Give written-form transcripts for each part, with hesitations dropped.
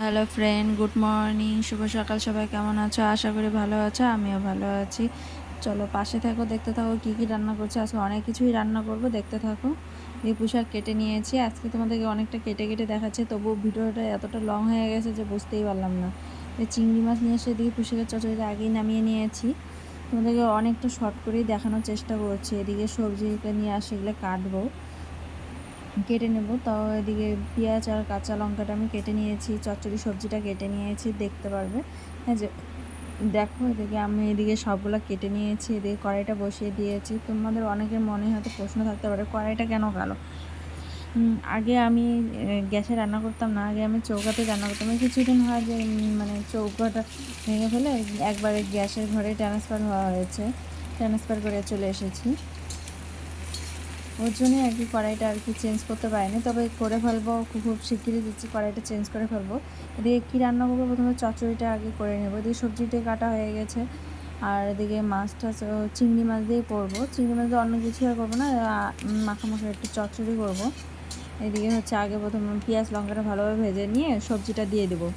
Hello friend, good morning, শুভ সকাল। সবাই কেমন আছো? আশা করি ভালো আছো, আমিও ভালো আছি। চলো পাশে থাকো, দেখতে থাকো কী কী রান্না করছি। আজকে অনেক কিছুই রান্না করব, দেখতে থাকো। এই পুঁইশাক কেটে নিয়েছি, আজকে তোমাদেরকে অনেকটা কেটে কেটে দেখাচ্ছে, তবুও ভিডিওটা এতটা লং হয়ে গেছে যে বুঝতেই পারলাম না। এই চিংড়ি মাছ নিয়ে এসে এদিকে পুঁইশাকের চচ্চড়িটা আগেই নামিয়ে নিয়েছি, তোমাদেরকে অনেকটা শর্ট করেই দেখানোর চেষ্টা করছি। এদিকে সবজিটা নিয়ে আসে, এগুলো কাটবো, কেটে নেব। তাও এদিকে পেঁয়াজ আর কাঁচা লঙ্কাটা আমি কেটে নিয়েছি, চচ্চড়ি সবজিটা কেটে নিয়েছি, দেখতে পারবে। হ্যাঁ, যে দেখো এদিকে আমি এদিকে সবগুলো কেটে নিয়েছি, এদিকে কড়াইটা বসিয়ে দিয়েছি। তোমাদের অনেকের মনে হয়তো প্রশ্ন থাকতে পারে, কড়াইটা কেন কালো? আগে আমি গ্যাসে রান্না করতাম না, আগে আমি চৌকাতে রান্না করতাম। এই কিছুদিন হয় যে মানে চৌকাটা ভেঙে ফেলে একবারে গ্যাসের ঘরে ট্রান্সফার হওয়া হয়েছে, ট্রান্সফার করে চলে এসেছি। ওর জন্যই আর কি কড়াইটা আর কি চেঞ্জ করতে পারিনি, তবে করে ফেলবো, খুব শিগগিরই দিচ্ছি কড়াইটা চেঞ্জ করে ফেলবো। এদিকে কী রান্না করবো, প্রথমে চচ্চড়িটা আগে করে নেবো। এদিকে সবজিটা কাটা হয়ে গেছে, আর এদিকে মাছটা চিংড়ি মাছ দিয়েই করবো। চিংড়ি মাছ দিয়ে অন্য কিছু আর করবো না, মাখা মাখা একটু চচ্চড়ি করবো। এদিকে হচ্ছে আগে প্রথমে পেঁয়াজ লঙ্কাটা ভালোভাবে ভেজে নিয়ে সবজিটা দিয়ে দেবো।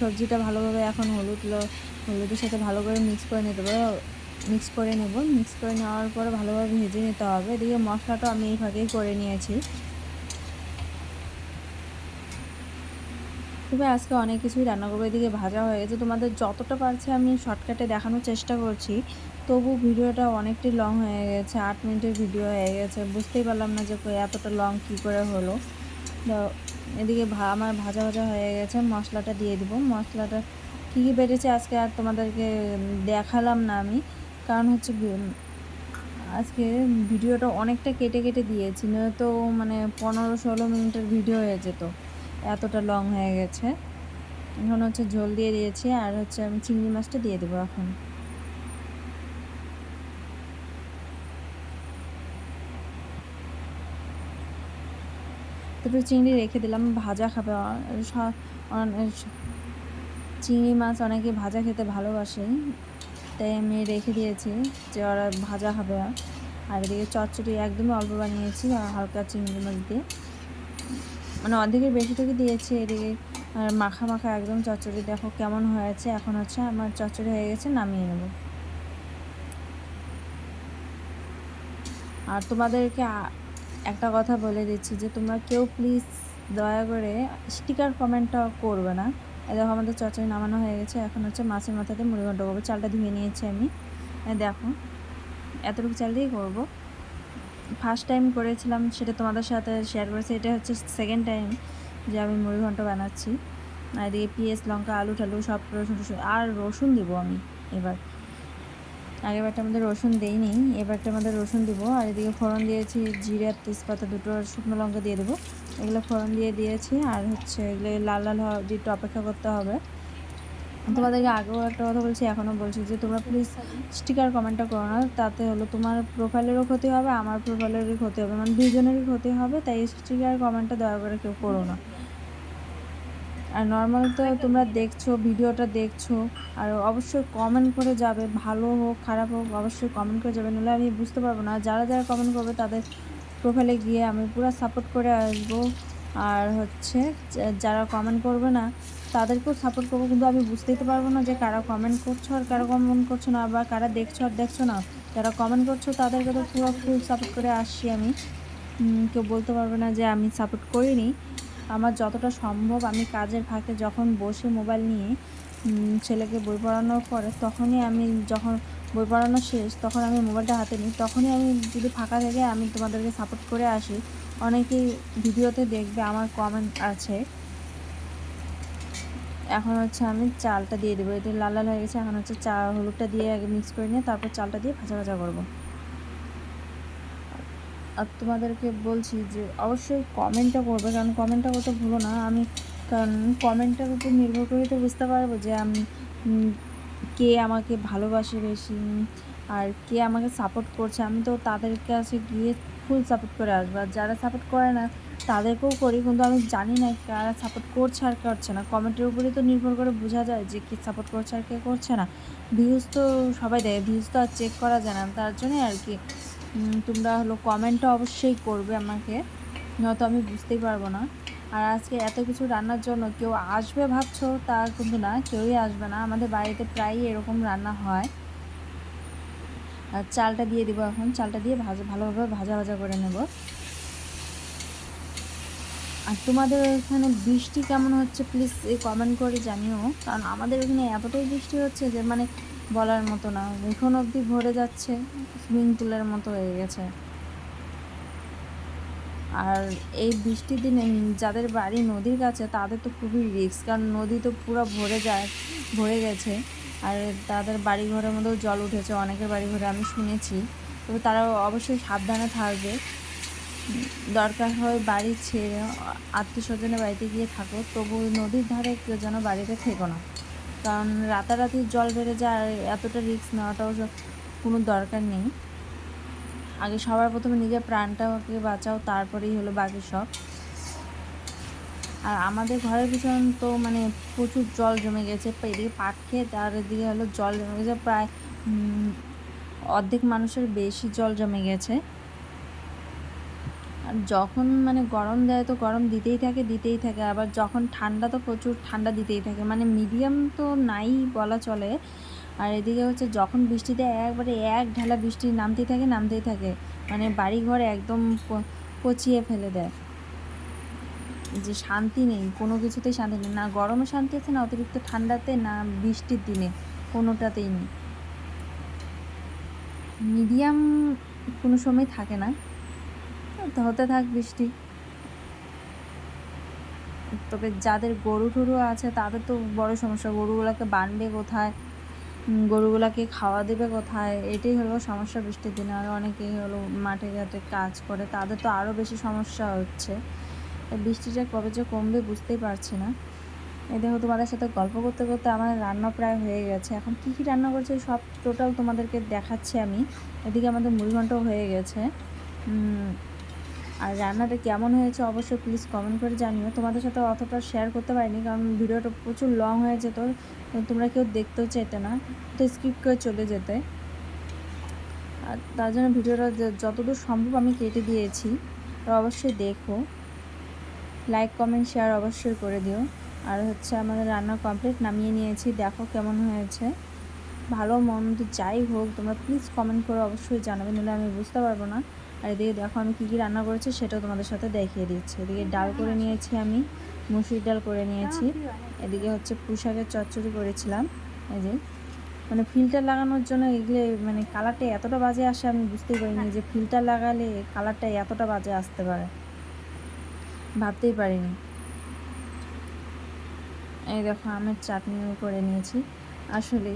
সবজিটা ভালোভাবে এখন হলুদের সাথে ভালো করে মিক্স করে নিতে হবে, মিক্স করে নেওয়ার পরে ভালোভাবে ভেজে নিতে হবে। এদিকে মশলাটা আমি এই ফাঁকেই করে নিয়েছি। তবে আজকে অনেক কিছুই রান্না করবো। এদিকে ভাজা হয়ে গেছে, তোমাদের যতটা পারছি আমি শর্টকাটে দেখানোর চেষ্টা করছি, তবু ভিডিওটা অনেকটাই লং হয়ে গেছে, 8 মিনিটের ভিডিও হয়ে গেছে। বুঝতেই পারলাম না যে এতটা লং কী করে হলো। তো এদিকে আমার ভাজা ভাজা হয়ে গেছে, মশলাটা দিয়ে দিব। মশলাটা কী কী বেটেছে আজকে আর তোমাদেরকে দেখালাম না আমি, কারণ হচ্ছে আজকে ভিডিওটা অনেকটা কেটে কেটে দিয়েছি, নয়তো মানে 15-16 মিনিটের ভিডিও হয়ে যেত, এতটা লং হয়ে গেছে। এখন হচ্ছে ঝোল দিয়ে দিয়েছি, আর হচ্ছে আমি চিংড়ি মাছটা দিয়ে দেবো এখন। দুটো চিংড়ি রেখে দিলাম, ভাজা খাবে চিংড়ি মাছ অনেকে ভাজা খেতে ভালোবাসে, তাই আমি রেখে দিয়েছি যে ওরা ভাজা খাবে। আর এদিকে চচ্চড়ি একদমই অল্প বানিয়েছি, হালকা চিংড়ি মাছ দিয়ে, মানে অর্ধেকের বেশিটুকু দিয়েছি। এদিকে আর মাখা মাখা একদম চচ্চড়ি দেখো কেমন হয়েছে। এখন হচ্ছে আমার চচ্চড়ি হয়ে গেছে, নামিয়ে নেব। আর তোমাদেরকে একটা কথা বলে দিচ্ছি যে তোমরা কেউ প্লিজ দয়া করে স্টিকার কমেন্টটা করবে না। দেখো আমাদের চচ্চড়ি নামানো হয়ে গেছে, এখন হচ্ছে মাছের মাথাতে মুড়িঘণ্ট করবো। চালটা ধুয়ে নিয়েছি আমি, দেখো এতটুকু চাল দিয়েই করবো। ফার্স্ট টাইম করেছিলাম, সেটা তোমাদের সাথে শেয়ার করেছি, এটা হচ্ছে সেকেন্ড টাইম যে আমি মুড়িঘণ্ট বানাচ্ছি। আর এদিকে পেঁয়াজ লঙ্কা আলু টালু সব রসুন আর রসুন দিব আমি এবার। আগেরবারটার মধ্যে রসুন দেইনি, এবারটার মধ্যে রসুন দিব। আর এদিকে ফোড়ন দিয়েছি, জিরে আর তেজপাতা দুটো, শুকনো লঙ্কা দিয়ে দেবো। এগুলো ফোড়ন দিয়ে দিয়েছি, আর হচ্ছে এগুলো লাল লাল হওয়া অবধি একটু অপেক্ষা করতে হবে। তোমাদেরকে আগেও একটা কথা বলছি, এখনও বলছি যে তোমরা প্লিজ স্টিকার কমেন্টটা করো না, তাতে হলো তোমার প্রোফাইলেরও ক্ষতি হবে, আমার প্রোফাইলেরই ক্ষতি হবে, মানে দুইজনেরই ক্ষতি হবে। তাই স্টিকার কমেন্টটা দয়া করে কেউ করো না। আর নর্মাল তো তোমরা দেখছো, ভিডিওটা দেখছো, আর অবশ্যই কমেন্ট করে যাবে, ভালো হোক খারাপ হোক অবশ্যই কমেন্ট করে যাবে, নাহলে আমি বুঝতে পারবো না। যারা যারা কমেন্ট করবে তাদের প্রোফাইলে গিয়ে আমি পুরো সাপোর্ট করে আসবো। আর হচ্ছে যারা কমেন্ট করবে না তাদেরকেও সাপোর্ট করবো, কিন্তু আমি বুঝতেই তো পারবো না যে কারা কমেন্ট করছো আর কারা কমেন্ট করছো না, বা কারা দেখছো আর দেখছো না। যারা কমেন্ট করছো তাদেরকে তো পুরো ফুল সাপোর্ট করে আসছি আমি। কেউ বলতে পারবে না যে আমি সাপোর্ট করিনি। আমার যতটা সম্ভব আমি কাজের ফাঁকে যখন বসে মোবাইল নিয়ে ছেলেকে বই পড়ানোর পরে, তখনই আমি যখন বই পড়ানো শেষ তখন আমি মোবাইলটা হাতে নিই, তখনই আমি যদি ফাঁকা থেকে আমি তোমাদেরকে সাপোর্ট করে আসি। অনেকেই ভিডিওতে দেখবে আমার কমেন্ট আছে। এখন হচ্ছে আমি চালটা দিয়ে দেবো, এটা লাল লাল হয়ে গেছে। এখন হচ্ছে হলুদটা দিয়ে আগে মিক্স করে নিয়ে তারপর চালটা দিয়ে ভাজা ভাজা করবো। আর তোমাদেরকে বলছি যে অবশ্যই কমেন্টটা করবে, কারণ কমেন্টটা করতে ভুলো না। কারণ কমেন্টের উপর নির্ভর করে তো বুঝতে পারবো যে আমি কে আমাকে ভালোবাসে বেশি, আর কে আমাকে সাপোর্ট করছে। আমি তো তাদের কাছে গিয়ে ফুল সাপোর্ট করে আসবো, আর যারা সাপোর্ট করে না তাদেরকেও করি, কিন্তু আমি জানি না কারা সাপোর্ট করছে আর করছে না। কমেন্টের উপরেই তো নির্ভর করে বোঝা যায় যে কে সাপোর্ট করছে আর কে করছে না। ভিউজ তো সবাই দেয়, ভিউজ তো আর চেক করা যায় না, তার জন্যই আর কি। তোমরা হলো কমেন্টটা অবশ্যই করবে আমাকে, নয়তো আমি বুঝতেই পারবো না। আর আজকে এত কিছু রান্নার জন্য কেউ আসবে ভাবছো তা কিন্তু না, কেউই আসবে না। আমাদের বাড়িতে প্রায়ই এরকম রান্না হয়। আর চালটা দিয়ে দিব এখন, চালটা দিয়ে ভালোভাবে ভাজা ভাজা করে নেব। আর তোমাদের এখানে বৃষ্টি কেমন হচ্ছে প্লিজ কমেন্ট করে জানিও, কারণ আমাদের এখানে এতটাই বৃষ্টি হচ্ছে যে মানে বলার মতো না, এখন অবধি ভরে যাচ্ছে, সুইমিং পুলের মতো হয়ে গেছে। আর এই বৃষ্টির দিনে যাদের বাড়ি নদীর কাছে তাদের তো খুবই রিস্ক, কারণ নদী তো পুরো ভরে গেছে। আর তাদের বাড়ি ঘরের মধ্যেও জল উঠেছে, অনেকের বাড়ি ঘরে আমি শুনেছি। তবে তারা অবশ্যই সাবধানে থাকবে। দরকার হয় বাড়ি ছেড়ে আত্মীয় স্বজনের বাড়িতে গিয়ে থাকো, তবু নদীর ধারে কেউ যেন বাড়িতে থেকো না, কারণ রাতারাতি জল বেড়ে যায়। আর এতটা রিস্ক নেওয়াটাও কোনো দরকার নেই। আগে সবার প্রথমে নিজের প্রাণটাকে বাঁচাও, তারপরেই হলো বাকি সব। আর আমাদের ঘরের পিছন তো মানে প্রচুর জল জমে গেছে, এদিকে পাট খেত আর এদিকে হলো জল জমে গেছে, প্রায় অর্ধেক মানুষের বেশি জল জমে গেছে। আর যখন মানে গরম দেয় তো গরম দিতেই থাকে, আবার যখন ঠান্ডা তো প্রচুর ঠান্ডা দিতেই থাকে, মানে মিডিয়াম তো নাই বলা চলে। আর এদিকে হচ্ছে যখন বৃষ্টি দেয় একবারে এক ঢালা বৃষ্টি নামতেই থাকে, মানে বাড়িঘর একদম পচিয়ে ফেলে দেয়। যে শান্তি নেই, কোনো কিছুতেই শান্তি নেই, না গরমে শান্তি আছে, না অতিরিক্ত ঠান্ডাতে, না বৃষ্টির দিনে, কোনোটাতেই নেই। মিডিয়াম কোনো সময় থাকে না, তো হতে থাক বৃষ্টি। তবে যাদের গরু টরু আছে তাদের তো বড় সমস্যা, গরুগুলোকে বাঁধবে কোথায়, গরুগুলাকে খাওয়া দেবে কোথায়, এটাই হলো সমস্যা বৃষ্টির দিনে। আর অনেকেই হলো মাঠে ঘাটে কাজ করে, তাদের তো আরও বেশি সমস্যা হচ্ছে। বৃষ্টিটা কবে যে কমবে বুঝতেই পারছি না। এই দেখো তোমাদের সাথে গল্প করতে করতে আমার রান্না প্রায় হয়ে গেছে। এখন কী কী রান্না করছে সব টোটাল তোমাদেরকে দেখাচ্ছি আমি। এদিকে আমাদের মুড়িঘণ্টও হয়ে গেছে। আর রান্নাটা কেমন হয়েছে অবশ্যই প্লিজ কমেন্ট করে জানিও। তোমাদের সাথে অতটা শেয়ার করতে পারিনি, কারণ ভিডিওটা প্রচুর লং হয়ে যেত, তোমরা কেউ দেখতেও চাইতে না, তো স্কিপ করে চলে যেতে। আর তার জন্য ভিডিওটা যতদূর সম্ভব আমি কেটে দিয়েছি। তো অবশ্যই দেখো, লাইক কমেন্ট শেয়ার অবশ্যই করে দিও। আর হচ্ছে আমাদের রান্না কমপ্লিট, নামিয়ে নিয়েছি, দেখো কেমন হয়েছে। ভালো মন্দ যাই হোক তোমরা প্লিজ কমেন্ট করে অবশ্যই জানাবে, নাহলে আমি বুঝতে পারবো না। আর এদিকে দেখো আমি কী কী রান্না করেছি সেটাও তোমাদের সাথে দেখিয়ে দিচ্ছি। এদিকে ডাল করে নিয়েছি, আমি মুসুর ডাল করে নিয়েছি। এদিকে হচ্ছে পুঁই শাকের চচ্চড়ি করেছিলাম। এই যে মানে ফিল্টার লাগানোর জন্য এগুলো মানে কালারটা এতটা বাজে আসে, আমি বুঝতেই পারিনি যে ফিল্টার লাগালে কালারটা এতটা বাজে আসতে পারে, ভাবতেই পারিনি। এই দেখো আমের চাটনিও করে নিয়েছি। আসলে